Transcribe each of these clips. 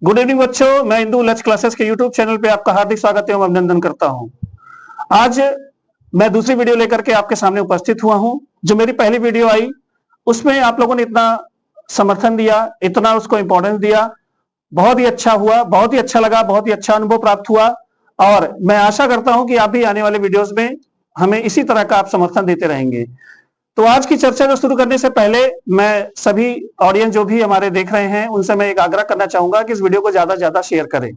Good evening बच्चों, मैं इंदू लच क्लासेस के यूट्यूब चैनल पे आपका हार्दिक स्वागत एवं अभिनंदन करता हूं। आज मैं दूसरी वीडियो लेकर के आपके सामने उपस्थित हुआ हूं। जो मेरी पहली वीडियो आई उसमें आप लोगों ने इतना समर्थन दिया, इतना उसको इंपॉर्टेंस दिया, बहुत ही अच्छा हुआ, बहुत ही अच्छा लगा, बहुत ही अच्छा अनुभव प्राप्त हुआ। और मैं आशा करता हूं कि आप भी आने वाले वीडियोज में हमें इसी तरह का आप समर्थन देते रहेंगे। तो आज की चर्चा को शुरू करने से पहले मैं सभी ऑडियंस जो भी हमारे देख रहे हैं उनसे मैं एक आग्रह करना चाहूंगा कि इस वीडियो को ज्यादा से ज्यादा शेयर करें।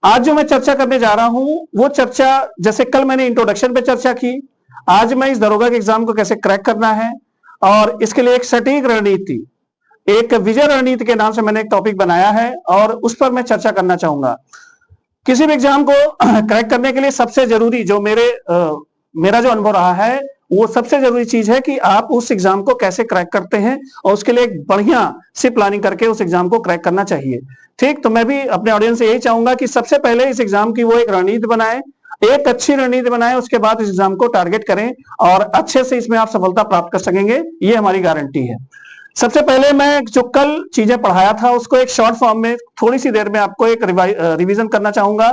आज जो मैं चर्चा करने जा रहा हूं वो चर्चा, जैसे कल मैंने इंट्रोडक्शन पे चर्चा की, आज मैं इस दरोगा के एग्जाम को कैसे क्रैक करना है और इसके लिए एक सटीक रणनीति, एक विजय रणनीति के नाम से मैंने एक टॉपिक बनाया है और उस पर मैं चर्चा करना चाहूंगा। किसी भी एग्जाम को क्रैक करने के लिए सबसे जरूरी जो मेरा जो अनुभव रहा है, वो सबसे जरूरी चीज है कि आप उस एग्जाम को कैसे क्रैक करते हैं और उसके लिए एक बढ़िया सी प्लानिंग करके उस एग्जाम को क्रैक करना चाहिए। ठीक, तो मैं भी अपने ऑडियंस से यही चाहूंगा कि सबसे पहले इस एग्जाम की वो एक रणनीति बनाए, एक अच्छी रणनीति बनाए, उसके बाद इस एग्जाम को टारगेट करें और अच्छे से इसमें आप सफलता प्राप्त कर सकेंगे, ये हमारी गारंटी है। सबसे पहले मैं जो कल चीजें पढ़ाया था उसको एक शॉर्ट फॉर्म में थोड़ी सी देर में आपको एक रिवीजन करना चाहूंगा।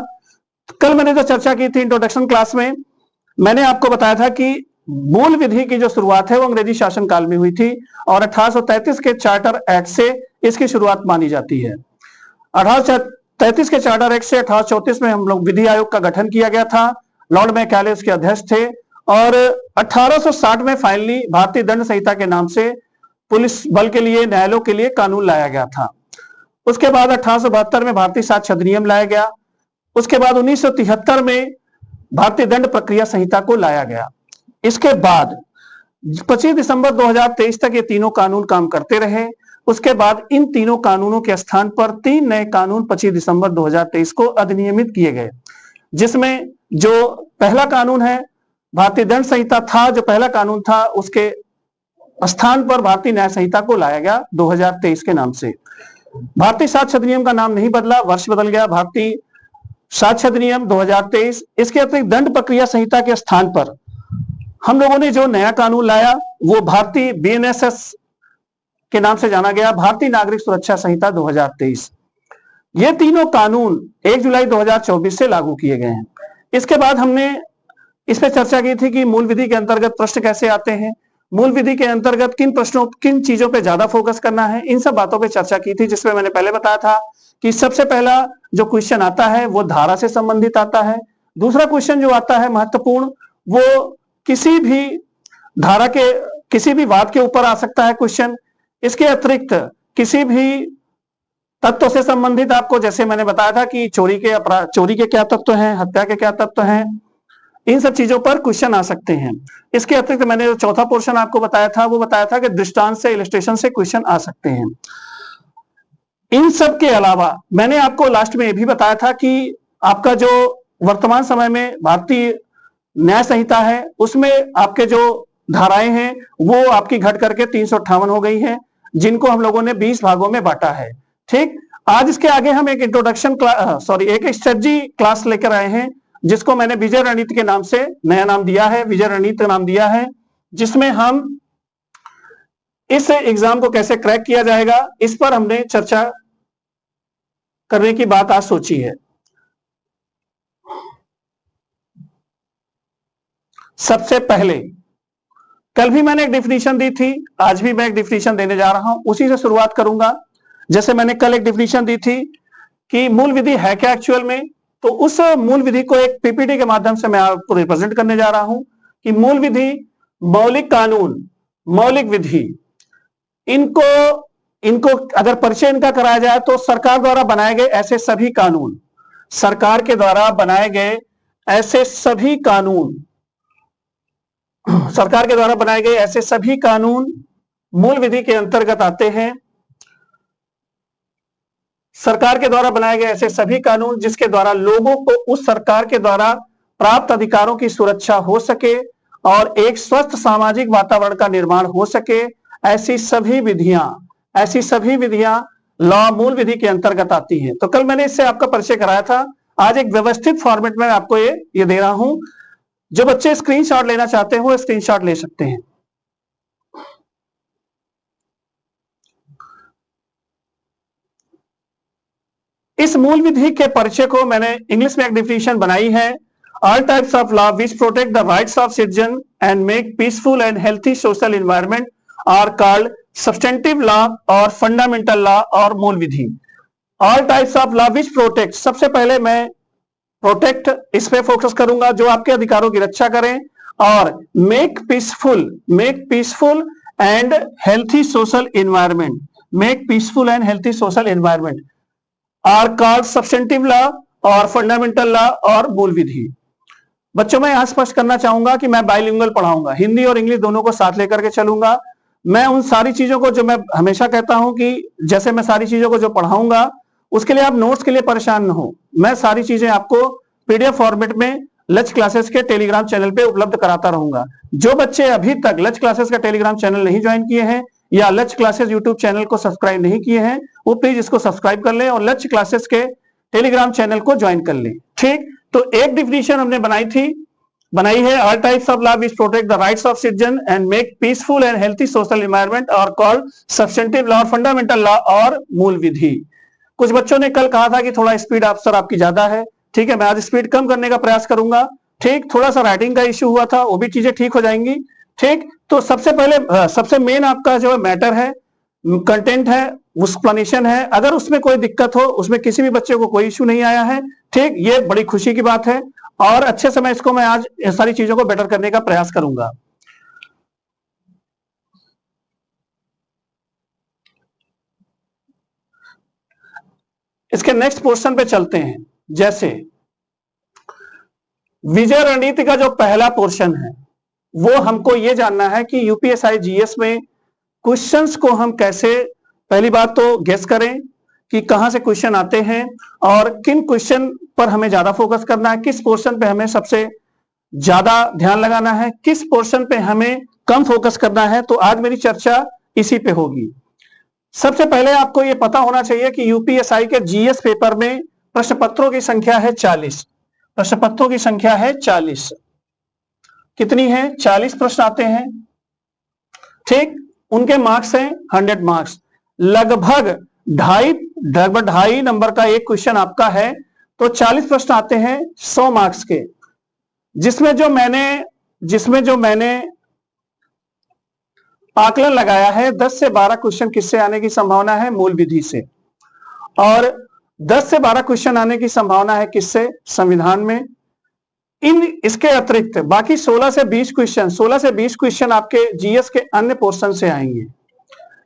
कल मैंने जो चर्चा की थी इंट्रोडक्शन क्लास में, मैंने आपको बताया था कि मूल विधि की जो शुरुआत है वो अंग्रेजी शासनकाल में हुई थी और 1833 के चार्टर एक्ट से इसकी शुरुआत मानी जाती है। 1833 के चार्टर एक्ट से 1834 में हम लोग विधि आयोग का गठन किया गया था। लॉर्ड मैकाले उसके अध्यक्ष थे और 1860 में फाइनली भारतीय दंड संहिता के नाम से पुलिस बल के लिए, न्यायालयों के लिए कानून लाया गया था। उसके बाद 1872 में भारतीय साक्ष्य अधिनियम लाया गया। उसके बाद 1973 में भारतीय दंड प्रक्रिया संहिता को लाया गया। इसके बाद 25 दिसंबर 2023 तक ये तीनों कानून काम करते रहे। उसके बाद इन तीनों कानूनों के स्थान पर 3 नए कानून 25 दिसंबर 2023 को अधिनियमित किए गए, जिसमें जो पहला कानून है भारतीय दंड संहिता था, जो पहला कानून था उसके स्थान पर भारतीय न्याय संहिता को लाया गया 2023 के नाम से। भारतीय साक्ष्य अधिनियम का नाम नहीं बदला, वर्ष बदल गया, भारतीय साक्ष्य अधिनियम 2023। इसके अतिरिक्त दंड प्रक्रिया संहिता के स्थान पर हम लोगों ने जो नया कानून लाया वो भारतीय बीएनएसएस के नाम से जाना गया, भारतीय नागरिक सुरक्षा संहिता 2023। ये तीनों कानून 1 जुलाई 2024 से लागू किए गए हैं। इसके बाद हमने इस पर चर्चा की थी कि मूल विधि के अंतर्गत प्रश्न कैसे आते हैं, मूल विधि के अंतर्गत किन प्रश्नों, किन चीजों पे ज्यादा फोकस करना है, इन सब बातों पे चर्चा की थी, जिसमें मैंने पहले बताया था कि सबसे पहला जो क्वेश्चन आता है वो धारा से संबंधित आता है। दूसरा क्वेश्चन जो आता है महत्वपूर्ण, वो किसी भी धारा के, किसी भी वाद के ऊपर आ सकता है क्वेश्चन। इसके अतिरिक्त किसी भी तत्व से संबंधित, आपको जैसे मैंने बताया था कि चोरी के क्या तत्व हैं, हत्या के क्या तत्व हैं, इन सब चीजों पर क्वेश्चन आ सकते हैं। इसके अतिरिक्त मैंने जो चौथा पोर्शन आपको बताया था वो बताया था कि दृष्टांत से, इलस्ट्रेशन से क्वेश्चन आ सकते हैं। इन सब के अलावा मैंने आपको लास्ट में ये भी बताया था कि आपका जो वर्तमान समय में भारतीय न्याय संहिता है उसमें आपके जो धाराएं हैं वो आपकी घट करके 358 हो गई हैं, जिनको हम लोगों ने 20 भागों में बांटा है। ठीक, आज इसके आगे हम एक एक स्ट्रेटजी क्लास लेकर आए हैं, जिसको मैंने विजय रणनीति के नाम से नया नाम दिया है, विजय रणनीति का नाम दिया है, जिसमें हम इस एग्जाम को कैसे क्रैक किया जाएगा इस पर हमने चर्चा करने की बात आज सोची है। सबसे पहले कल भी मैंने एक डिफिनीशन दी थी, आज भी मैं एक डिफिनीशन देने जा रहा हूं, उसी से शुरुआत करूंगा। जैसे मैंने कल एक डिफिनीशन दी थी कि मूल विधि है क्या एक्चुअल में, तो उस मूल विधि को एक पीपीटी के माध्यम से मैं आपको रिप्रेजेंट करने जा रहा हूं कि मूल विधि, मौलिक कानून, मौलिक विधि, इनको इनको अगर परिचय इनका कराया जाए तो सरकार द्वारा बनाए गए ऐसे सभी कानून, सरकार के द्वारा बनाए गए ऐसे सभी कानून, सरकार के द्वारा बनाए गए ऐसे सभी कानून मूल विधि के अंतर्गत आते हैं। सरकार के द्वारा बनाए गए ऐसे सभी कानून जिसके द्वारा लोगों को उस सरकार के द्वारा प्राप्त अधिकारों की सुरक्षा हो सके और एक स्वस्थ सामाजिक वातावरण का निर्माण हो सके, ऐसी सभी विधियां लॉ मूल विधि के अंतर्गत आती हैं। तो कल मैंने इससे आपका परिचय कराया था, आज एक व्यवस्थित फॉर्मेट में आपको ये दे रहा हूं। जो बच्चे स्क्रीनशॉट लेना चाहते हैं वो स्क्रीनशॉट ले सकते हैं। इस मूल विधि के परिचय को मैंने इंग्लिश में एक डिफिनेशन बनाई है। All types of law which protect the rights of citizen and make peaceful and healthy social environment are called substantive law और फंडामेंटल लॉ और मूल विधि। All types of law which protect, सबसे पहले मैं प्रोटेक्ट इस पे फोकस करूंगा, जो आपके अधिकारों की रक्षा करें, और make peaceful and healthy social environment, make peaceful and healthy social environment are called substantive law और फंडामेंटल लॉ और मूल विधि। बच्चों मैं यहां स्पष्ट करना चाहूंगा कि मैं बाइलिंगुअल पढ़ाऊंगा, हिंदी और इंग्लिश दोनों को साथ लेकर के चलूंगा। मैं उन सारी चीजों को, जो मैं हमेशा कहता हूं कि जैसे मैं सारी चीजों को जो पढ़ाऊंगा उसके लिए आप नोट्स के लिए परेशान न हो, मैं सारी चीजें आपको पीडीएफ फॉर्मेट में लच क्लासेस के टेलीग्राम चैनल पे उपलब्ध कराता रहूंगा। जो बच्चे अभी तक लच क्लासेस का टेलीग्राम चैनल नहीं ज्वाइन किए हैं या लच क्लासेस यूट्यूब चैनल को सब्सक्राइब नहीं किए हैं, वो प्लीज इसको सब्सक्राइब कर लें और लच क्लासेस के टेलीग्राम चैनल को ज्वाइन कर लें। ठीक, तो एक डिफिनेशन हमने बनाई है, all types of law which protect the rights of citizen and make peaceful and healthy social environment are called substantive law, fundamental law और मूल विधि। कुछ बच्चों ने कल कहा था कि थोड़ा स्पीड आप सर आपकी ज्यादा है, ठीक है, मैं आज स्पीड कम करने का प्रयास करूंगा। ठीक, थोड़ा सा राइटिंग का इश्यू हुआ था, वो भी चीजें ठीक हो जाएंगी। ठीक, तो सबसे पहले सबसे मेन आपका जो मैटर है, कंटेंट है, एक्सप्लेनेशन है। अगर उसमें कोई दिक्कत हो, उसमें किसी भी बच्चे को कोई इश्यू नहीं आया है, ठीक, ये बड़ी खुशी की बात है और अच्छे से मैं इसको मैं आज सारी चीजों को बेटर करने का प्रयास करूंगा। इसके नेक्स्ट पोर्शन पे चलते हैं। जैसे विजय रणनीति का जो पहला पोर्शन है वो हमको ये जानना है कि यूपीएसआई जीएस में क्वेश्चंस को हम कैसे, पहली बात तो गेस करें कि कहां से क्वेश्चन आते हैं और किन क्वेश्चन पर हमें ज्यादा फोकस करना है, किस पोर्शन पे हमें सबसे ज्यादा ध्यान लगाना है, किस पोर्शन पे हमें कम फोकस करना है। तो आज मेरी चर्चा इसी पे होगी। सबसे पहले आपको यह पता होना चाहिए कि यूपीएसआई के जीएस पेपर में प्रश्न पत्रों की संख्या है 40। प्रश्न पत्रों की संख्या है 40। कितनी है? 40 प्रश्न आते हैं। ठीक, उनके मार्क्स हैं 100 मार्क्स। लगभग 2.5 नंबर का एक क्वेश्चन आपका है, तो 40 प्रश्न आते हैं 100 मार्क्स के, जिसमें जो मैंने आकलन लगाया है 10 से 12 क्वेश्चन किससे आने की संभावना है? मूल विधि से। और 10 से 12 क्वेश्चन आने की संभावना है किससे? संविधान में। इसके अतिरिक्त बाकी 16 से 20 क्वेश्चन आपके जीएस के अन्य पोर्शन से आएंगे।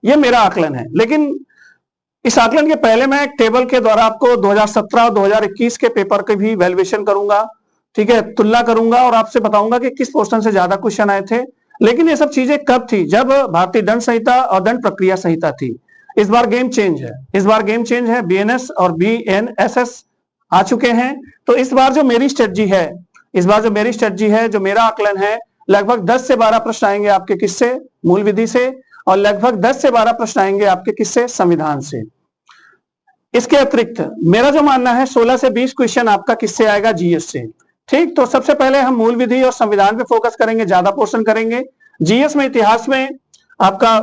यह मेरा आकलन है, लेकिन इस आकलन के पहले मैं एक टेबल के द्वारा आपको 2017 और 2021 के पेपर के भी वैल्यूएशन करूंगा, ठीक है, तुलना करूंगा और आपसे बताऊंगा कि किस पोर्शन से ज्यादा क्वेश्चन आए थे। लेकिन ये सब चीजें कब थी? जब भारतीय दंड संहिता और दंड प्रक्रिया संहिता थी। इस बार गेम चेंज है, बीएनएस और बीएनएसएस आ चुके हैं। तो इस बार जो मेरी स्ट्रेटजी है, जो मेरा आकलन है, लगभग 10 से 12 प्रश्न आएंगे आपके किससे? मूल विधि से, और लगभग 10 से 12 प्रश्न आएंगे आपके किससे? संविधान से। इसके अतिरिक्त मेरा जो मानना है 16 से 20 क्वेश्चन आपका किससे आएगा? जीएस से। ठीक, तो सबसे पहले हम मूल विधि और संविधान पे फोकस करेंगे, ज्यादा पोर्शन करेंगे। जीएस में, इतिहास में, आपका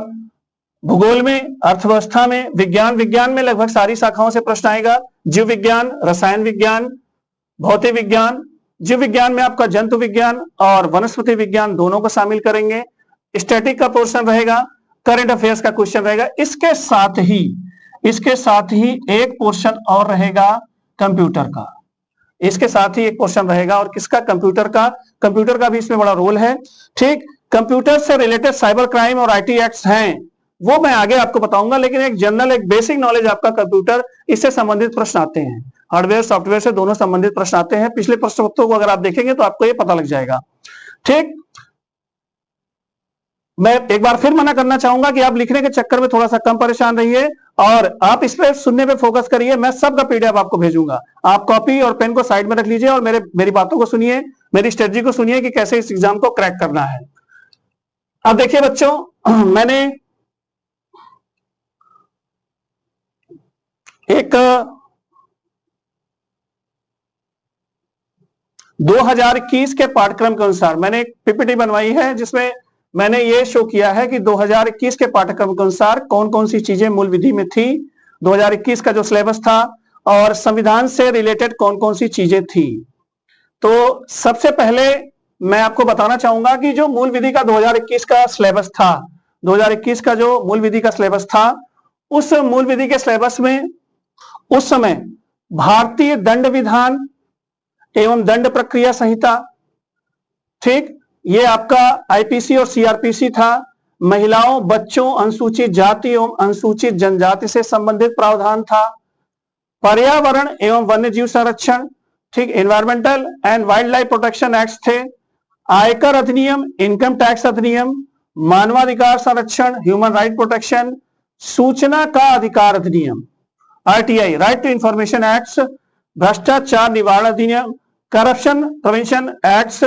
भूगोल में, अर्थव्यवस्था में, विज्ञान में लगभग सारी शाखाओं से प्रश्न आएगा। जीव विज्ञान, रसायन विज्ञान, भौतिक विज्ञान। जीव विज्ञान में आपका जंतु विज्ञान और वनस्पति विज्ञान दोनों को शामिल करेंगे। स्टैटिक का पोर्शन रहेगा, करंट अफेयर्स का क्वेश्चन रहेगा। इसके साथ ही एक पोर्शन और रहेगा कंप्यूटर का। इसके साथ ही एक पोर्शन रहेगा, और किसका? कंप्यूटर का भी इसमें बड़ा रोल है। ठीक, कंप्यूटर से रिलेटेड साइबर क्राइम और आईटी एक्ट्स हैं, वो मैं आगे आपको बताऊंगा, लेकिन एक जनरल, एक बेसिक नॉलेज आपका कंप्यूटर, इससे संबंधित प्रश्न आते हैं। हार्डवेयर सॉफ्टवेयर से दोनों संबंधित प्रश्न आते हैं। पिछले प्रश्न पत्रों को अगर आप देखेंगे तो आपको ये पता लग जाएगा। ठीक, मैं एक बार फिर मना करना चाहूंगा कि आप लिखने के चक्कर में थोड़ा सा कम परेशान रहिए और आप इस पे सुनने पे फोकस करिए। मैं सबका पीडीएफ आपको भेजूंगा, आप कॉपी और पेन को साइड में रख लीजिए और मेरी बातों को सुनिए, मेरी स्ट्रेटजी को सुनिए कि कैसे इस एग्जाम को क्रैक करना है। अब देखिए बच्चों, मैंने एक 2021 के पाठ्यक्रम के अनुसार मैंने एक पीपीटी बनवाई है, जिसमें मैंने ये शो किया है कि 2021 के पाठ्यक्रम के अनुसार कौन कौन सी चीजें मूल विधि में थी, 2021 का जो सिलेबस था और संविधान से रिलेटेड कौन कौन सी चीजें थी। तो सबसे पहले मैं आपको बताना चाहूंगा कि जो मूल विधि का 2021 का सिलेबस था, 2021 का जो मूल विधि का सिलेबस था, उस मूल विधि के सिलेबस में उस समय भारतीय दंड विधान एवं दंड प्रक्रिया संहिता, ठीक, ये आपका आईपीसी और सीआरपीसी था। महिलाओं, बच्चों, अनुसूचित जाति एवं अनुसूचित जनजाति से संबंधित प्रावधान था। पर्यावरण एवं वन्य जीव संरक्षण, ठीक, environmental and wild life protection act थे। आयकर अधिनियम, इनकम टैक्स अधिनियम, मानवाधिकार संरक्षण, ह्यूमन राइट प्रोटेक्शन, सूचना का अधिकार अधिनियम, RTI, right to information act, भ्रष्टाचार निवारण अधिनियम, करप्शन प्रिवेंशन एक्ट,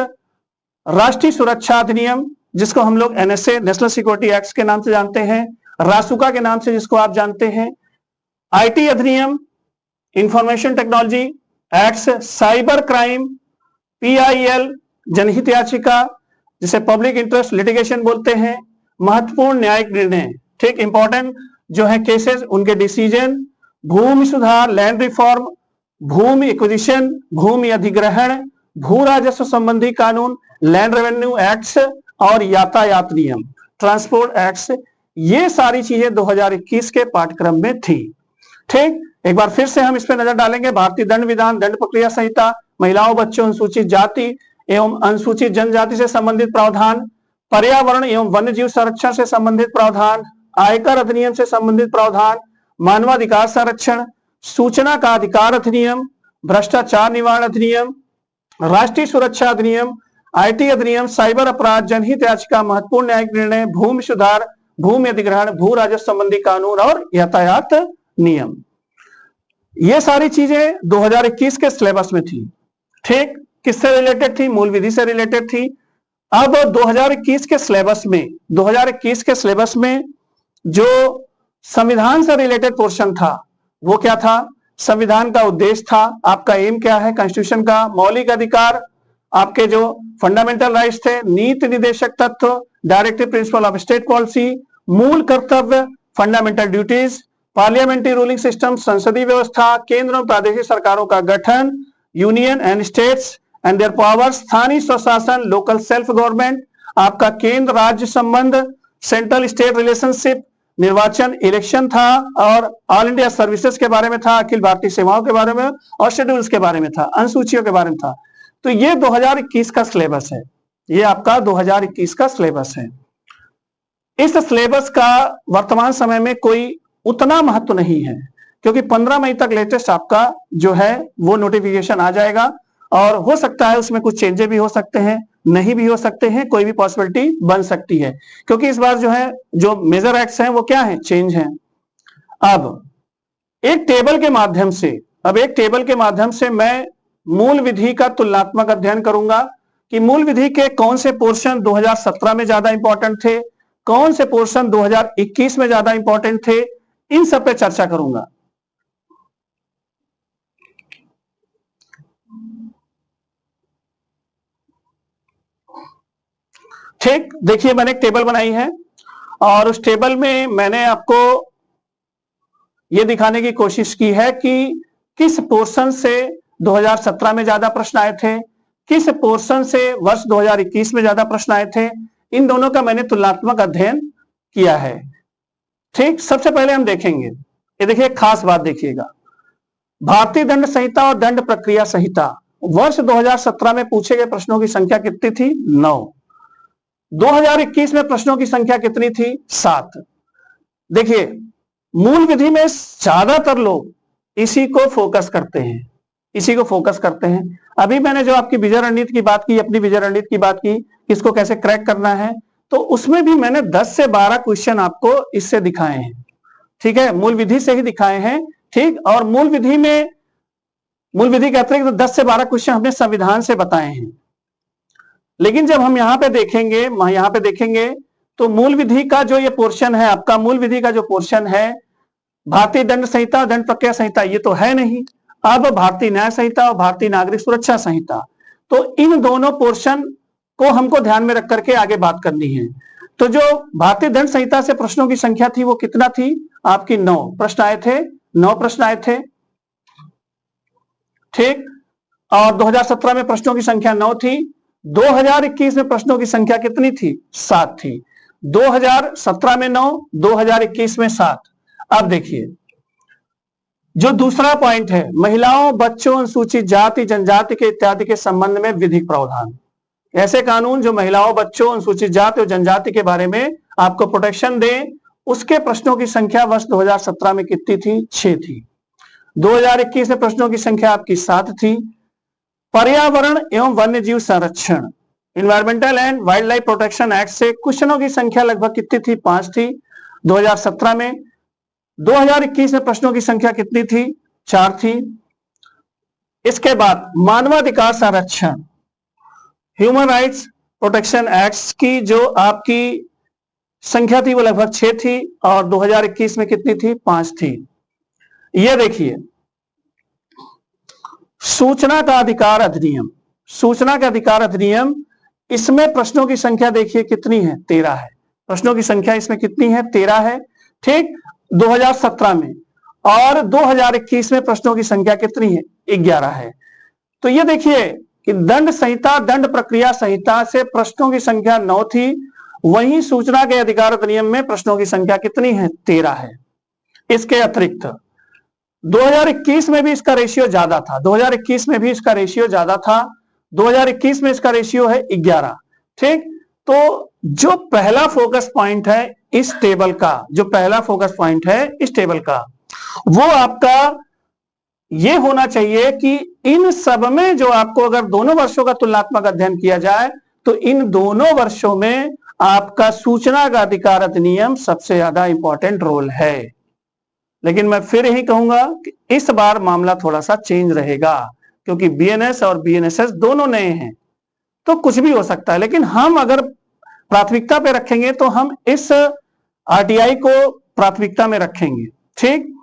राष्ट्रीय सुरक्षा अधिनियम जिसको हम लोग एनएसए, नेशनल सिक्योरिटी एक्ट के नाम से जानते हैं, रासुका के नाम से जिसको आप जानते हैं, आईटी अधिनियम, information technology act, cyber crime, PIL, जनहित याचिका जिसे पब्लिक इंटरेस्ट लिटिगेशन बोलते हैं, महत्वपूर्ण न्यायिक निर्णय, ठीक, इंपॉर्टेंट जो है केसेस, उनके डिसीजन, भूमि सुधार, लैंड रिफॉर्म, भूमि एक्विजिशन, भूमि अधिग्रहण, भू राजस्व संबंधी कानून, लैंड रेवेन्यू एक्ट्स और यातायात नियम, ट्रांसपोर्ट एक्ट्स, ये सारी चीजें 2021 के पाठ्यक्रम में थी। ठीक, एक बार फिर से हम इस पर नजर डालेंगे। भारतीय दंड विधान, दंड प्रक्रिया संहिता, महिलाओं, बच्चों, अनुसूचित जाति एवं अनुसूचित जनजाति से संबंधित प्रावधान, पर्यावरण एवं वन्य जीव संरक्षण से संबंधित प्रावधान, आयकर अधिनियम से संबंधित प्रावधान, मानवाधिकार संरक्षण, सूचना का अधिकार अधिनियम, भ्रष्टाचार निवारण अधिनियम, राष्ट्रीय सुरक्षा अधिनियम, आईटी अधिनियम, साइबर अपराध, जनहित याचिका, महत्वपूर्ण न्यायिक निर्णय, भूमि सुधार, भूमि अधिग्रहण, भू राजस्व संबंधी कानून और यातायात नियम, ये सारी चीजें 2021 के सिलेबस में थी। ठीक, किससे रिलेटेड थी? मूल विधि से रिलेटेड थी। अब 2021 के सिलेबस में, 2021 के सिलेबस में जो संविधान से रिलेटेड पोर्शन था वो क्या था? संविधान का उद्देश्य था, आपका एम क्या है, कॉन्स्टिट्यूशन का मौलिक अधिकार, आपके जो फंडामेंटल राइट्स थे, नीति निदेशक तत्व, directive principle of state policy, मूल कर्तव्य, fundamental duties, parliamentary ruling system, संसदीय व्यवस्था, केंद्र और प्रादेशिक सरकारों का गठन, union and states and there powers, स्थानीय स्वशासन, लोकल सेल्फ गवर्नमेंट, आपका केंद्र राज्य संबंध, सेंट्रल स्टेट रिलेशनशिप, निर्वाचन, इलेक्शन था, और ऑल इंडिया सर्विसेज के बारे में था, अखिल भारतीय सेवाओं के बारे में, और शेड्यूल्स के बारे में था, अनुसूचियों के बारे में था। तो ये 2021 का सिलेबस है, ये आपका 2021 का सिलेबस है। इस सिलेबस का वर्तमान समय में कोई उतना महत्व नहीं है, क्योंकि 15 मई तक लेटेस्ट आपका जो है वो नोटिफिकेशन आ जाएगा, और हो सकता है उसमें कुछ चेंजेस भी हो सकते हैं, नहीं भी हो सकते हैं, कोई भी पॉसिबिलिटी बन सकती है, क्योंकि इस बार जो है जो मेजर एक्ट्स हैं वो क्या है, चेंज हैं। अब एक टेबल के माध्यम से मैं मूल विधि का तुलनात्मक अध्ययन करूंगा कि मूल विधि के कौन से पोर्शन 2017 में ज्यादा इंपॉर्टेंट थे, कौन से पोर्शन 2021 में ज्यादा इंपॉर्टेंट थे, इन सब पे चर्चा करूंगा। ठीक, देखिए मैंने एक टेबल बनाई है, और उस टेबल में मैंने आपको यह दिखाने की कोशिश की है कि किस पोर्शन से 2017 में ज्यादा प्रश्न आए थे, किस पोर्शन से वर्ष 2021 में ज्यादा प्रश्न आए थे, इन दोनों का मैंने तुलनात्मक अध्ययन किया है। ठीक, सबसे पहले हम देखेंगे, ये देखिए खास बात देखिएगा, भारतीय दंड संहिता और दंड प्रक्रिया संहिता, वर्ष 2017 में पूछे गए प्रश्नों की संख्या कितनी थी? 9। 2021 में प्रश्नों की संख्या कितनी थी? 7। देखिए मूल विधि में ज्यादातर लोग इसी को फोकस करते हैं, अभी मैंने जो आपकी विजय रणनीति की बात की, अपनी विजय रणनीति की बात की, इसको कैसे क्रैक करना है, तो उसमें भी मैंने 10 से 12 क्वेश्चन आपको इससे दिखाए हैं। ठीक है, मूल विधि से ही दिखाए हैं। ठीक, और मूल विधि के अतिरिक्त 10 से 12 क्वेश्चन हमने संविधान से बताए हैं। लेकिन जब हम यहाँ पे देखेंगे तो मूल विधि का जो ये पोर्शन है, आपका मूल विधि का जो पोर्शन है, भारतीय दंड संहिता, दंड प्रक्रिया संहिता, ये तो है नहीं। अब भारतीय न्याय संहिता और भारतीय नागरिक सुरक्षा संहिता, तो इन दोनों पोर्शन को हमको ध्यान में रख करके आगे बात करनी है। तो जो भारतीय दंड संहिता से प्रश्नों की संख्या थी वो कितना थी? आपकी 9 प्रश्न आए थे, 9 प्रश्न आए थे। ठीक। और 2017 में प्रश्नों की संख्या 9 थी। 2021 में प्रश्नों की संख्या कितनी थी? 7 थी। 2017 में 9, 2021 में 7। अब देखिए जो दूसरा पॉइंट है, महिलाओं, बच्चों, अनुसूचित जाति, जनजाति के इत्यादि के संबंध में विधिक प्रावधान। ऐसे कानून जो महिलाओं, बच्चों, अनुसूचित जाति और जनजाति के बारे में आपको प्रोटेक्शन दें, उसके प्रश्नों की संख्या वर्ष 2017 में कितनी थी? 6 थी। 2021 में प्रश्नों की संख्या आपकी 7 थी। पर्यावरण एवं वन्य जीव संरक्षण, environmental and wild life protection act से क्वेश्चनों की संख्या लगभग कितनी थी? 5 थी 2017 में। 2021 में प्रश्नों की संख्या कितनी थी? 4 थी। इसके बाद मानवाधिकार संरक्षण, ह्यूमन राइट्स प्रोटेक्शन एक्ट की जो आपकी संख्या थी वो लगभग 6 थी और 2021 में कितनी थी? 5 थी। यह देखिए सूचना का अधिकार अधिनियम, सूचना का अधिकार अधिनियम, इसमें प्रश्नों की संख्या देखिए कितनी है? 13 है। प्रश्नों की संख्या इसमें कितनी है? 13 है। ठीक। 2017 में और 2021 में प्रश्नों की संख्या कितनी है? 11 है। तो ये देखिए कि दंड संहिता, दंड प्रक्रिया संहिता से प्रश्नों की संख्या 9 थी, वहीं सूचना के अधिकार अधिनियम में प्रश्नों की संख्या कितनी है? 13 है। इसके अतिरिक्त 2021 में भी इसका रेशियो ज्यादा था, 2021 में भी इसका रेशियो ज्यादा था। 2021 में इसका रेशियो है 11। ठीक। तो जो पहला फोकस पॉइंट है इस टेबल का, जो पहला फोकस पॉइंट है इस टेबल का, वो आपका ये होना चाहिए कि इन सब में जो आपको अगर दोनों वर्षों का तुलनात्मक अध्ययन किया जाए तो इन दोनों वर्षों में आपका सूचना का अधिकार अधिनियम सबसे ज्यादा इंपॉर्टेंट रोल है। लेकिन मैं फिर यही कहूंगा कि इस बार मामला थोड़ा सा चेंज रहेगा, क्योंकि बीएनएस और बीएनएसएस दोनों नए हैं, तो कुछ भी हो सकता है। लेकिन हम अगर प्राथमिकता पे रखेंगे तो हम इस आरटीआई को प्राथमिकता में रखेंगे। ठीक।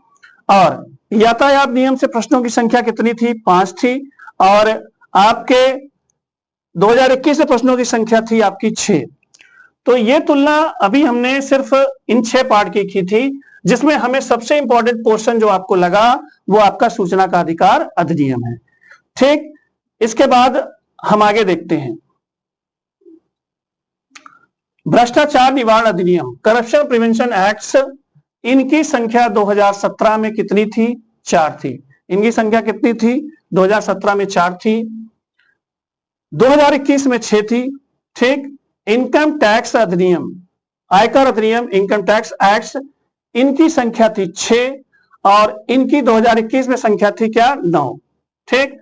और यातायात नियम से प्रश्नों की संख्या कितनी थी? 5 थी। और आपके 2021 में प्रश्नों की संख्या थी आपकी 6। तो ये तुलना अभी हमने सिर्फ इन 6 पार्ट की थी, जिसमें हमें सबसे इंपॉर्टेंट पोर्शन जो आपको लगा वो आपका सूचना का अधिकार अधिनियम है। ठीक। इसके बाद हम आगे देखते हैं भ्रष्टाचार निवारण अधिनियम, करप्शन प्रिवेंशन एक्ट्स, इनकी संख्या 2017 में कितनी थी? 4 थी। इनकी संख्या कितनी थी? 2017 में 4 थी, 2021 में 6 थी। ठीक। इनकम टैक्स अधिनियम, आयकर अधिनियम, इनकम टैक्स एक्ट, इनकी संख्या थी 6 और इनकी 2021 में संख्या थी क्या? 9। ठीक।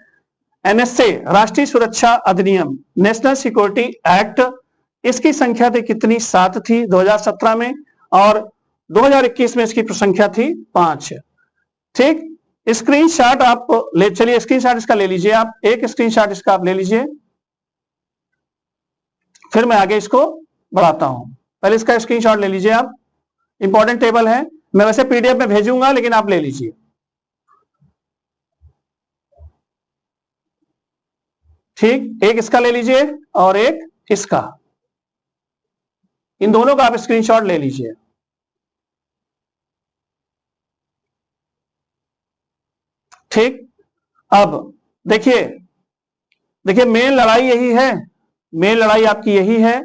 एनएसए, राष्ट्रीय सुरक्षा अधिनियम, नेशनल सिक्योरिटी एक्ट, इसकी संख्या थी कितनी? 7 थी 2017 में और 2021 में इसकी संख्या थी 5। ठीक। स्क्रीनशॉट आप ले चलिए, स्क्रीनशॉट इसका ले लीजिए, आप एक स्क्रीनशॉट इसका आप ले लीजिए, फिर मैं आगे इसको बढ़ाता हूं। पहले इसका स्क्रीनशॉट ले लीजिए आप, इंपॉर्टेंट टेबल है, मैं वैसे पीडीएफ में भेजूंगा लेकिन आप ले लीजिए। ठीक। एक इसका ले लीजिए और एक इसका, इन दोनों का आप स्क्रीनशॉट ले लीजिए। ठीक। अब देखिए मेन लड़ाई यही है, मेन लड़ाई आपकी यही है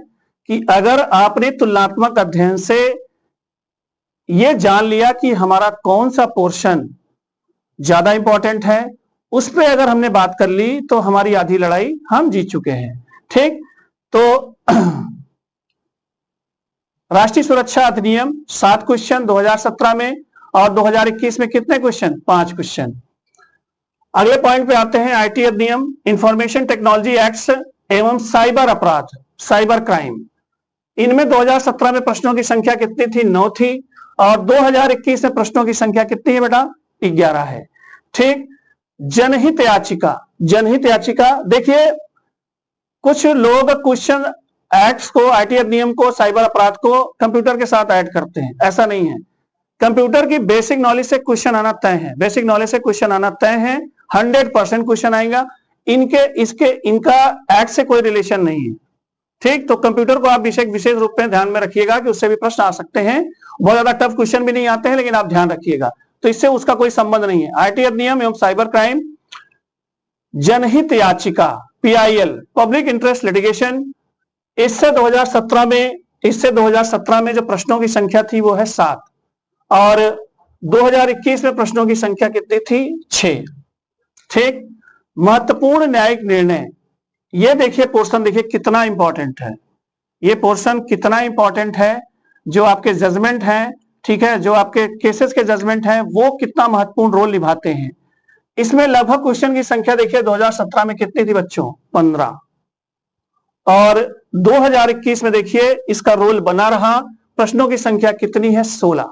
कि अगर आपने तुलनात्मक अध्ययन से ये जान लिया कि हमारा कौन सा पोर्शन ज्यादा इंपॉर्टेंट है, उस पर अगर हमने बात कर ली तो हमारी आधी लड़ाई हम जीत चुके हैं। ठीक। तो राष्ट्रीय सुरक्षा अधिनियम 7 क्वेश्चन 2017 में और 2021 में कितने क्वेश्चन? 5 क्वेश्चन। अगले पॉइंट पे आते हैं, आईटी अधिनियम, इंफॉर्मेशन टेक्नोलॉजी एक्ट एवं साइबर अपराध, साइबर क्राइम, इनमें 2017 में प्रश्नों की संख्या कितनी थी? 9 थी और 2021 में प्रश्नों की संख्या कितनी है बेटा? 11 है। ठीक। जनहित याचिका, जनहित याचिका, देखिए कुछ लोग क्वेश्चन एक्ट्स को, आईटी अधिनियम को, साइबर अपराध को कंप्यूटर के साथ ऐड करते हैं, ऐसा नहीं है। कंप्यूटर की बेसिक नॉलेज से क्वेश्चन आना तय है, बेसिक नॉलेज से क्वेश्चन आना तय है, 100% क्वेश्चन आएगा। इनका एक्ट से कोई रिलेशन नहीं है। ठीक। तो कंप्यूटर को आप विशेष रूप में ध्यान में रखिएगा कि उससे भी प्रश्न आ सकते हैं, बहुत ज्यादा टफ क्वेश्चन भी नहीं आते हैं, लेकिन आप ध्यान रखिएगा, तो इससे उसका कोई संबंध नहीं है। आईटी अधिनियम एवं साइबर क्राइम जनहित याचिका PIL, पब्लिक इंटरेस्ट लिटिगेशन, इससे 2017 में जो प्रश्नों की संख्या थी वो है 7 और 2021 में प्रश्नों की संख्या कितनी थी? 6। ठीक। महत्वपूर्ण न्यायिक निर्णय, ये देखिए पोर्शन, देखिए कितना इंपॉर्टेंट है ये पोर्शन, कितना इंपॉर्टेंट है। जो आपके जजमेंट हैं, ठीक है, जो आपके केसेस के जजमेंट हैं वो कितना महत्वपूर्ण रोल निभाते हैं। इसमें लगभग क्वेश्चन की संख्या देखिए 2017 में कितनी थी बच्चों? 15 और 2021 में देखिए इसका रोल बना रहा। प्रश्नों की संख्या कितनी है? 16।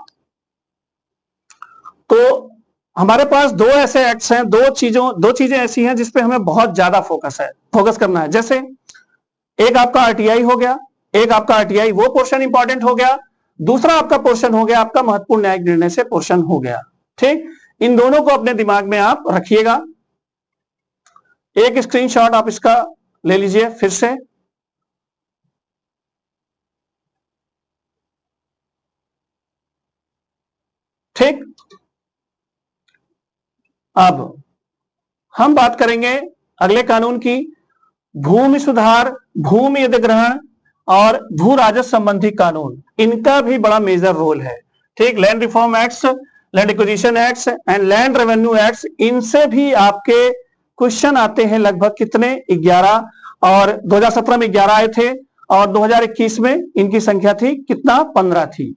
तो हमारे पास दो ऐसे एक्ट्स हैं, दो चीजें ऐसी हैं जिसपे हमें बहुत ज्यादा फोकस करना है। जैसे एक आपका RTI हो गया, एक आपका RTI वो पोर्शन इंपॉर्टेंट हो गया, दूसरा आपका पोर्शन हो गया आपका महत्वपूर्ण न्यायिक निर्णय से पोर्शन हो गया। ठीक, इन दोनों को अपने दिमाग में आप रखिएगा। एक स्क्रीनशॉट आप इसका ले लीजिए फिर से। ठीक, अब हम बात करेंगे अगले कानून की, भूमि सुधार, भूमि अधिग्रहण और भू राजस्व संबंधी कानून। इनका भी बड़ा मेजर रोल है। ठीक, land reform acts, land acquisition acts and land revenue acts, इनसे भी आपके क्वेश्चन आते हैं लगभग कितने? 11 और 2017 में 11 आए थे और 2021 में इनकी संख्या थी कितना? 15 थी।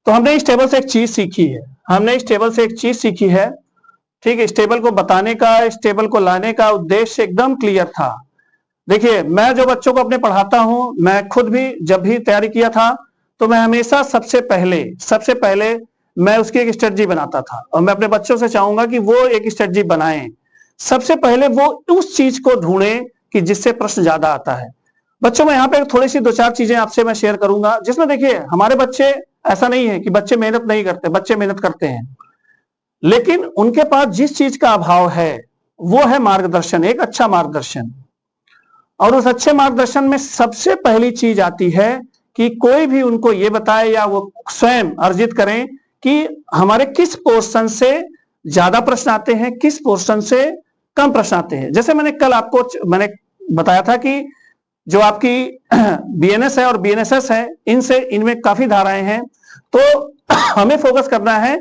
तो हमने इस टेबल से एक चीज सीखी है, ठीक है। इस टेबल को बताने का, इस टेबल को लाने का उद्देश्य एकदम क्लियर था। देखिए, मैं जो बच्चों को अपने पढ़ाता हूं, मैं खुद भी जब भी तैयारी किया था तो मैं हमेशा सबसे पहले मैं उसकी एक स्ट्रेटजी बनाता था और मैं अपने बच्चों से चाहूंगा कि वो एक स्ट्रेटजी बनाएं। सबसे पहले वो उस चीज को ढूंढें कि जिससे प्रश्न ज्यादा आता है। बच्चों में यहाँ पे थोड़ी सी 2-4 चीजें आपसे मैं शेयर करूंगा, जिसमें देखिए हमारे बच्चे, ऐसा नहीं है कि बच्चे मेहनत नहीं करते, बच्चे मेहनत करते हैं, लेकिन उनके पास जिस चीज का अभाव है वो है मार्गदर्शन, एक अच्छा मार्गदर्शन। और उस अच्छे मार्गदर्शन में सबसे पहली चीज आती है कि कोई भी उनको ये बताए या वो स्वयं अर्जित करें कि हमारे किस पोर्शन से ज्यादा प्रश्न आते हैं, किस पोर्शन से कम प्रश्न आते हैं। जैसे मैंने कल आपको बताया था कि जो आपकी BNS है और BNSS है, इनमें काफी धाराएं हैं, तो हमें फोकस करना है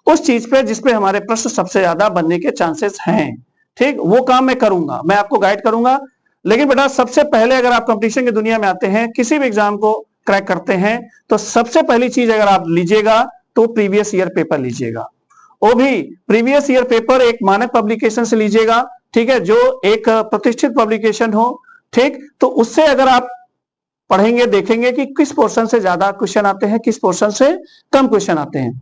उस चीज पे जिसपे हमारे प्रश्न सबसे ज्यादा बनने के चांसेस हैं। ठीक, वो काम मैं करूंगा, मैं आपको गाइड करूंगा। लेकिन बेटा सबसे पहले अगर आप कंपटीशन की दुनिया में आते हैं, किसी भी एग्जाम को क्रैक करते हैं, तो सबसे पहली चीज अगर आप लीजिएगा तो प्रीवियस ईयर पेपर लीजिएगा। वो भी प्रीवियस ईयर पेपर एक मानक पब्लिकेशन से लीजिएगा, ठीक है, जो एक प्रतिष्ठित पब्लिकेशन हो। ठीक, तो उससे अगर आप पढ़ेंगे, देखेंगे कि किस पोर्शन से ज्यादा क्वेश्चन आते हैं, किस पोर्शन से कम क्वेश्चन आते हैं।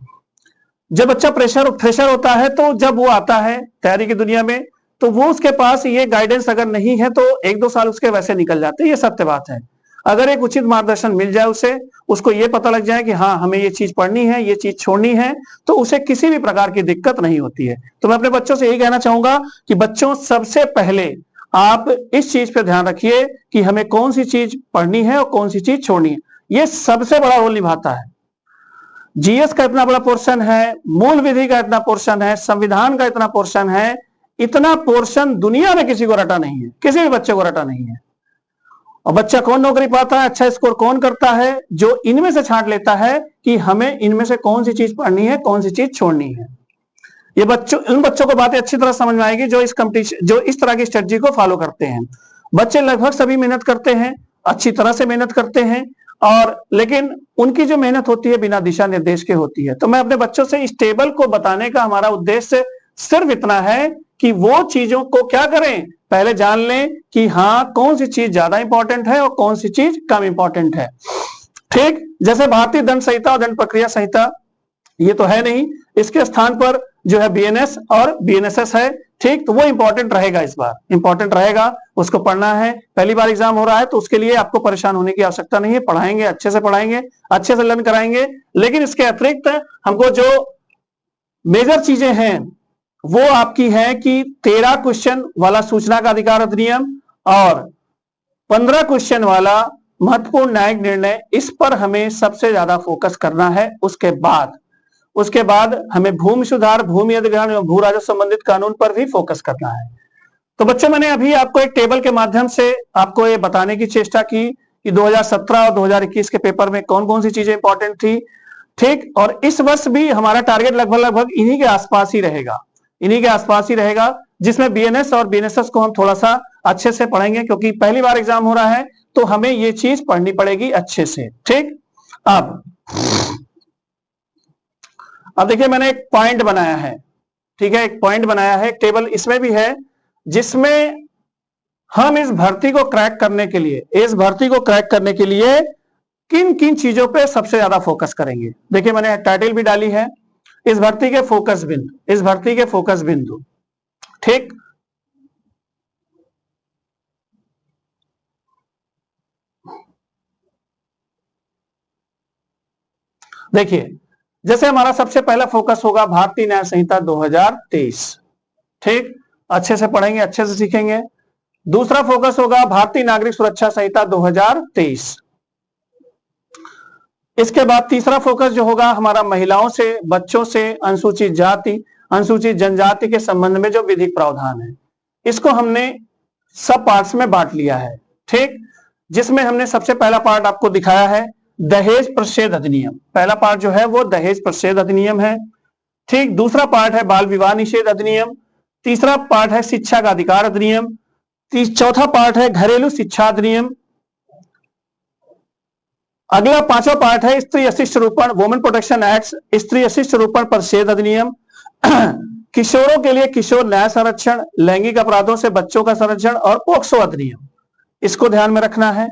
जब बच्चा फ्रेशर होता है, तो जब वो आता है तैयारी की दुनिया में, तो वो उसके पास ये गाइडेंस अगर नहीं है तो 1-2 साल उसके वैसे निकल जाते हैं, ये सत्य बात है। अगर एक उचित मार्गदर्शन मिल जाए उसे, उसको ये पता लग जाए कि हाँ हमें ये चीज पढ़नी है, ये चीज छोड़नी है, तो उसे किसी भी प्रकार की दिक्कत नहीं होती है। तो मैं अपने बच्चों से यही कहना चाहूंगा कि बच्चों, सबसे पहले आप इस चीज पे ध्यान रखिए कि हमें कौन सी चीज पढ़नी है और कौन सी चीज छोड़नी है। ये सबसे बड़ा रोल निभाता है। GS का इतना बड़ा पोर्शन है, मूल विधि का इतना पोर्शन है, संविधान का इतना पोर्शन है, इतना पोर्शन दुनिया में किसी को रटा नहीं है, किसी भी बच्चे को रटा नहीं है। और बच्चा कौन नौकरी पाता है, अच्छा स्कोर कौन करता है? जो इनमें से छांट लेता है कि हमें इनमें से कौन सी चीज पढ़नी है, कौन सी चीज छोड़नी है। ये उन बच्चों को बातें अच्छी तरह समझ में आएगी जो इस तरह की स्ट्रेटजी को फॉलो करते हैं। बच्चे लगभग सभी मेहनत करते हैं, अच्छी तरह से मेहनत करते हैं, और लेकिन उनकी जो मेहनत होती है बिना दिशा निर्देश के होती है। तो मैं अपने बच्चों से इस टेबल को बताने का हमारा उद्देश्य सिर्फ इतना है कि वो चीजों को क्या करें, पहले जान लें कि हाँ कौन सी चीज ज्यादा इंपॉर्टेंट है और कौन सी चीज कम इंपॉर्टेंट है। ठीक, जैसे भारतीय दंड संहिता और दंड प्रक्रिया संहिता ये तो है नहीं, इसके स्थान पर जो है BNS और BNSS है। ठीक, तो वो इंपॉर्टेंट रहेगा, इस बार इंपॉर्टेंट रहेगा, उसको पढ़ना है। पहली बार एग्जाम हो रहा है तो उसके लिए आपको परेशान होने की आवश्यकता नहीं है, पढ़ाएंगे, अच्छे से पढ़ाएंगे, अच्छे से लर्न कराएंगे। लेकिन इसके अतिरिक्त हमको जो मेजर चीजें हैं वो आपकी है कि 13 क्वेश्चन वाला सूचना का अधिकार अधिनियम और 15 क्वेश्चन वाला महत्वपूर्ण न्यायिक निर्णय, इस पर हमें सबसे ज्यादा फोकस करना है। उसके बाद हमें भूमि सुधार, भूमि अधिग्रहण एवं भू राजस्व संबंधित कानून पर भी फोकस करना है। तो बच्चों मैंने अभी आपको एक टेबल के माध्यम से आपको ये बताने की चेष्टा की कि 2017 और 2021 के पेपर में कौन कौन सी चीजें इंपॉर्टेंट थी, ठीक। और इस वर्ष भी हमारा टारगेट लगभग लगभग इन्हीं के आसपास ही रहेगा, इन्हीं के आसपास ही रहेगा, जिसमें बीएनएस और बीएनएसएस को हम थोड़ा सा अच्छे से पढ़ेंगे, क्योंकि पहली बार एग्जाम हो रहा है तो हमें ये चीज पढ़नी पड़ेगी अच्छे से, ठीक। अब देखिए मैंने एक पॉइंट बनाया है, ठीक है, एक पॉइंट बनाया है, एक टेबल इसमें भी है, जिसमें हम इस भर्ती को क्रैक करने के लिए, इस भर्ती को क्रैक करने के लिए किन किन चीजों पे सबसे ज्यादा फोकस करेंगे। देखिए मैंने टाइटल भी डाली है, इस भर्ती के फोकस बिंदु, इस भर्ती के फोकस बिंदु, ठीक। देखिए जैसे हमारा सबसे पहला फोकस होगा भारतीय न्याय संहिता 2023, ठीक, अच्छे से पढ़ेंगे, अच्छे से सीखेंगे। दूसरा फोकस होगा भारतीय नागरिक सुरक्षा संहिता 2023। इसके बाद तीसरा फोकस जो होगा हमारा महिलाओं से, बच्चों से, अनुसूचित जाति, अनुसूचित जनजाति के संबंध में जो विधिक प्रावधान है, इसको हमने सब पार्ट्स में बांट लिया है, ठीक। जिसमें हमने सबसे पहला पार्ट आपको दिखाया है दहेज प्रतिषेध अधिनियम, पहला पार्ट जो है वो दहेज प्रतिषेध अधिनियम है, ठीक। दूसरा पार्ट है बाल विवाह निषेध अधिनियम, तीसरा पार्ट है शिक्षा का अधिकार अधिनियम, चौथा पार्ट है घरेलू शिक्षा अधिनियम, अगला पांचवा पार्ट है स्त्री अशिष्ट रूपण, वुमेन प्रोटेक्शन एक्ट, स्त्री अशिष्ट रूपण प्रतिषेध अधिनियम, किशोरों के लिए किशोर न्याय संरक्षण, लैंगिक अपराधों से बच्चों का संरक्षण और पोक्सो अधिनियम, इसको ध्यान में रखना है।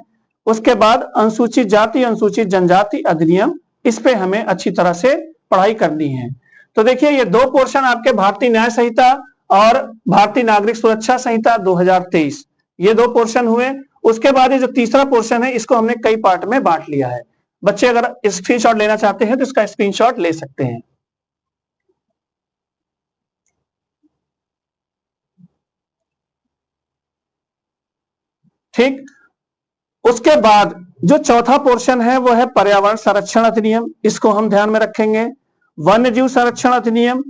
उसके बाद अनुसूचित जाति, अनुसूचित जनजाति अधिनियम, इस पे हमें अच्छी तरह से पढ़ाई करनी है। तो देखिए ये दो पोर्शन आपके भारतीय न्याय संहिता और भारतीय नागरिक सुरक्षा संहिता 2023, ये दो पोर्शन हुए। उसके बाद ये जो तीसरा पोर्शन है इसको हमने कई पार्ट में बांट लिया है। बच्चे अगर स्क्रीनशॉट लेना चाहते हैं तो इसका स्क्रीनशॉट ले सकते हैं, ठीक। उसके बाद जो चौथा पोर्शन है वो है पर्यावरण संरक्षण अधिनियम, इसको हम ध्यान में रखेंगे। वन्य जीव संरक्षण अधिनियम,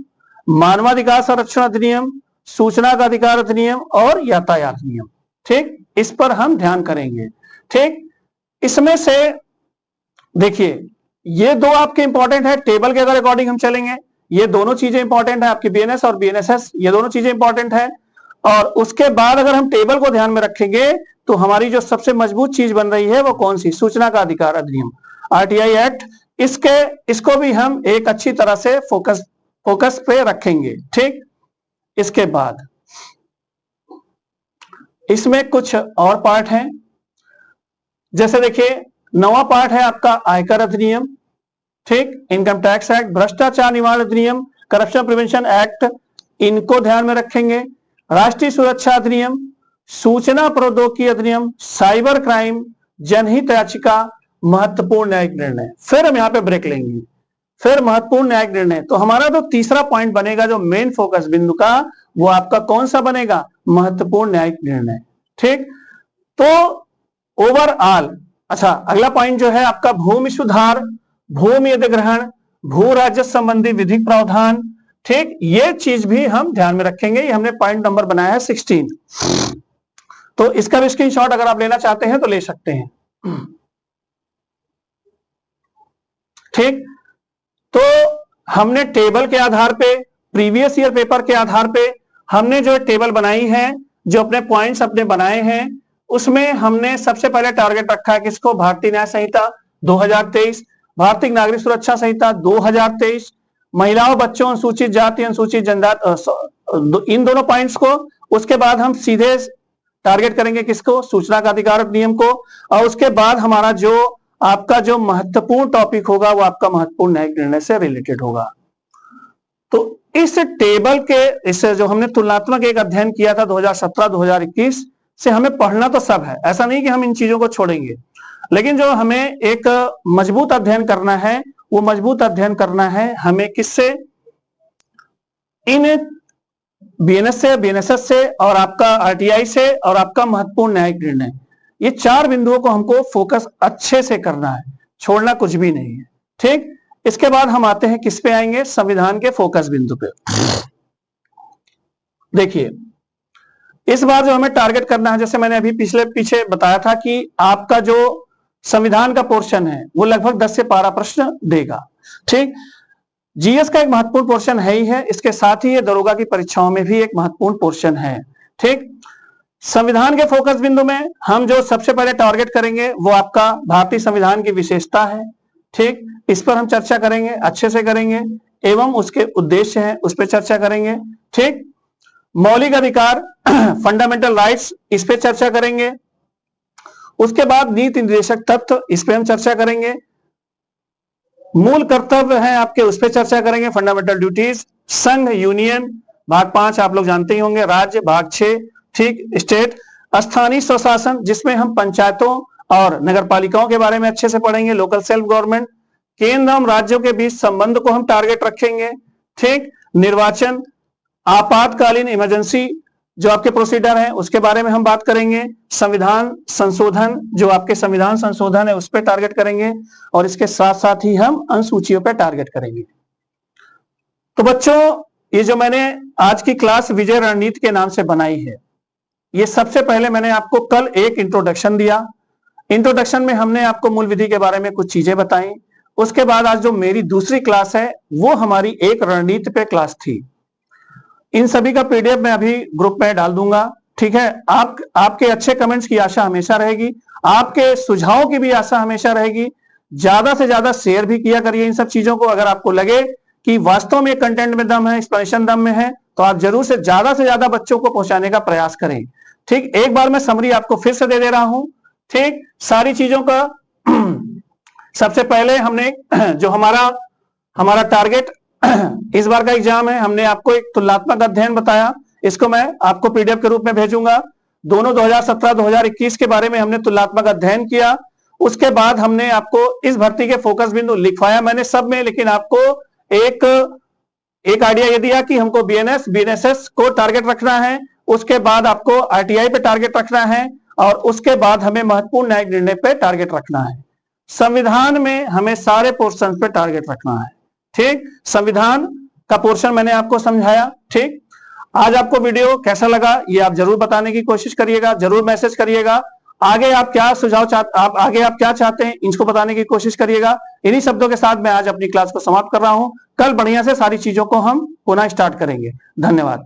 मानवाधिकार संरक्षण अधिनियम, सूचना का अधिकार अधिनियम और यातायात नियम, ठीक, इस पर हम ध्यान करेंगे, ठीक। इसमें से देखिए ये दो आपके इंपॉर्टेंट है, टेबल के अगर अकॉर्डिंग हम चलेंगे ये दोनों चीजें इंपॉर्टेंट है, आपकी बीएनएस और बीएनएसएस, ये दोनों चीजें इंपॉर्टेंट है। और उसके बाद अगर हम टेबल को ध्यान में रखेंगे तो हमारी जो सबसे मजबूत चीज बन रही है वो कौन सी, सूचना का अधिकार अधिनियम, आरटीआई एक्ट, इसको भी हम एक अच्छी तरह से फोकस पे रखेंगे, ठीक। इसके बाद इसमें कुछ और पार्ट हैं, जैसे देखिए नवा पार्ट है आपका आयकर अधिनियम, ठीक, इनकम टैक्स एक्ट, भ्रष्टाचार निवारण अधिनियम, करप्शन प्रिवेंशन एक्ट, इनको ध्यान में रखेंगे। राष्ट्रीय सुरक्षा अधिनियम, सूचना प्रौद्योगिकी अधिनियम, साइबर क्राइम, जनहित याचिका, महत्वपूर्ण न्यायिक निर्णय। फिर हम यहाँ पे ब्रेक लेंगे, फिर महत्वपूर्ण न्यायिक निर्णय। तो हमारा जो तीसरा पॉइंट बनेगा जो मेन फोकस बिंदु का, वो आपका कौन सा बनेगा, महत्वपूर्ण न्यायिक निर्णय, ठीक। तो ओवरऑल अच्छा अगला पॉइंट जो है आपका भूमि सुधार, भूमि अधिग्रहण, भू राजस्व संबंधी विधिक प्रावधान, ठीक, ये चीज भी हम ध्यान में रखेंगे। ये हमने पॉइंट नंबर बनाया है 16, तो इसका भी स्क्रीनशॉट अगर आप लेना चाहते हैं तो ले सकते हैं, ठीक। तो हमने टेबल के आधार पे, प्रीवियस ईयर पेपर के आधार पे हमने जो टेबल बनाई है, जो अपने पॉइंट्स अपने बनाए हैं, उसमें हमने सबसे पहले टारगेट रखा है किसको, भारतीय न्याय संहिता 2023, भारतीय नागरिक सुरक्षा संहिता 2023, महिलाओं, बच्चों, अनुसूचित जाति, अनुसूचित जनजाति, इन दोनों पॉइंट्स को। उसके बाद हम सीधे टारगेट करेंगे किसको, सूचना का अधिकार अधिनियम को। और उसके बाद हमारा जो आपका जो महत्वपूर्ण टॉपिक होगा वो आपका महत्वपूर्ण न्यायिक निर्णय से रिलेटेड होगा। तो इस टेबल के, इससे जो हमने तुलनात्मक एक अध्ययन किया था 2017-2021 से, हमें पढ़ना तो सब है, ऐसा नहीं कि हम इन चीजों को छोड़ेंगे, लेकिन जो हमें एक मजबूत अध्ययन करना है, वो मजबूत अध्ययन करना है हमें किससे, इन बीएनएस से, बीएनएसएस से, और आपका आरटीआई से, और आपका महत्वपूर्ण न्यायिक निर्णय। ये चार बिंदुओं को हमको फोकस अच्छे से करना है, छोड़ना कुछ भी नहीं है, ठीक। इसके बाद हम आते हैं किस पे आएंगे, संविधान के फोकस बिंदु पे। देखिए इस बार जो हमें टारगेट करना है, जैसे मैंने अभी पीछे बताया था कि आपका जो संविधान का पोर्शन है वो लगभग 10 से 12 प्रश्न देगा। ठीक, जीएस का एक महत्वपूर्ण पोर्शन है ही है, इसके साथ ही ये दरोगा की परीक्षाओं में भी एक महत्वपूर्ण पोर्शन है। ठीक, संविधान के फोकस बिंदु में हम जो सबसे पहले टारगेट करेंगे वो आपका भारतीय संविधान की विशेषता है। ठीक, इस पर हम चर्चा करेंगे, अच्छे से करेंगे, एवं उसके उद्देश्य हैं उस पर चर्चा करेंगे। ठीक, मौलिक अधिकार फंडामेंटल राइट्स, इस पे चर्चा करेंगे। उसके बाद नीति निर्देशक तत्व, इस पे हम चर्चा करेंगे। मूल कर्तव्य हैं आपके, उस पर चर्चा करेंगे, फंडामेंटल ड्यूटीज। संघ यूनियन भाग 5 आप लोग जानते ही होंगे, राज्य भाग 6, ठीक, स्टेट। स्थानीय स्वशासन, जिसमें हम पंचायतों और नगर पालिकाओं के बारे में अच्छे से पढ़ेंगे, लोकल सेल्फ गवर्नमेंट। केंद्र और राज्यों के बीच संबंध को हम टारगेट रखेंगे। ठीक, निर्वाचन, आपातकालीन इमरजेंसी जो आपके प्रोसीडर है उसके बारे में हम बात करेंगे। संविधान संशोधन, जो आपके संविधान संशोधन है उस पर टारगेट करेंगे, और इसके साथ साथ ही हम अनुसूचियों पर टारगेट करेंगे। तो बच्चों, ये जो मैंने आज की क्लास विजय रणनीति के नाम से बनाई है, ये सबसे पहले मैंने आपको कल एक इंट्रोडक्शन दिया। इंट्रोडक्शन में हमने आपको मूल विधि के बारे में कुछ चीजें बताई। उसके बाद आज जो मेरी दूसरी क्लास है वो हमारी एक रणनीति पे क्लास थी। इन सभी का पीडीएफ मैं अभी ग्रुप में डाल दूंगा। ठीक है, आपके अच्छे कमेंट्स की आशा हमेशा रहेगी, आपके सुझावों की भी आशा हमेशा रहेगी। ज्यादा से ज्यादा शेयर भी किया करिए इन सब चीजों को। अगर आपको लगे कि वास्तव में कंटेंट में दम है, एक्सप्लेनेशन दम में है, तो आप जरूर से ज्यादा बच्चों को पहुंचाने का प्रयास करें। ठीक, एक बार मैं समरी आपको फिर से दे रहा हूं। ठीक, सारी चीजों का सबसे पहले हमने जो हमारा टारगेट इस बार का एग्जाम है, हमने आपको एक तुलनात्मक अध्ययन बताया, इसको मैं आपको पीडीएफ के रूप में भेजूंगा। दोनों 2017-2021 के बारे में हमने तुलनात्मक अध्ययन किया। उसके बाद हमने आपको इस भर्ती के फोकस बिंदु लिखवाया मैंने सब में, लेकिन आपको एक आइडिया ये दिया कि हमको बीएनएस बीएनएसएस को टारगेट रखना है, उसके बाद आपको आरटीआई पे टारगेट रखना है, और उसके बाद हमें महत्वपूर्ण न्यायिक निर्णय पे टारगेट रखना है। संविधान में हमें सारे पोर्शन पे टारगेट रखना है। ठीक, संविधान का पोर्शन मैंने आपको समझाया। ठीक, आज आपको वीडियो कैसा लगा ये आप जरूर बताने की कोशिश करिएगा, जरूर मैसेज करिएगा। आगे आप क्या सुझाव आगे आप क्या चाहते हैं इसको बताने की कोशिश करिएगा। इन्हीं शब्दों के साथ मैं आज अपनी क्लास को समाप्त कर रहा हूं। कल बढ़िया से सारी चीजों को हम पुनः स्टार्ट करेंगे। धन्यवाद।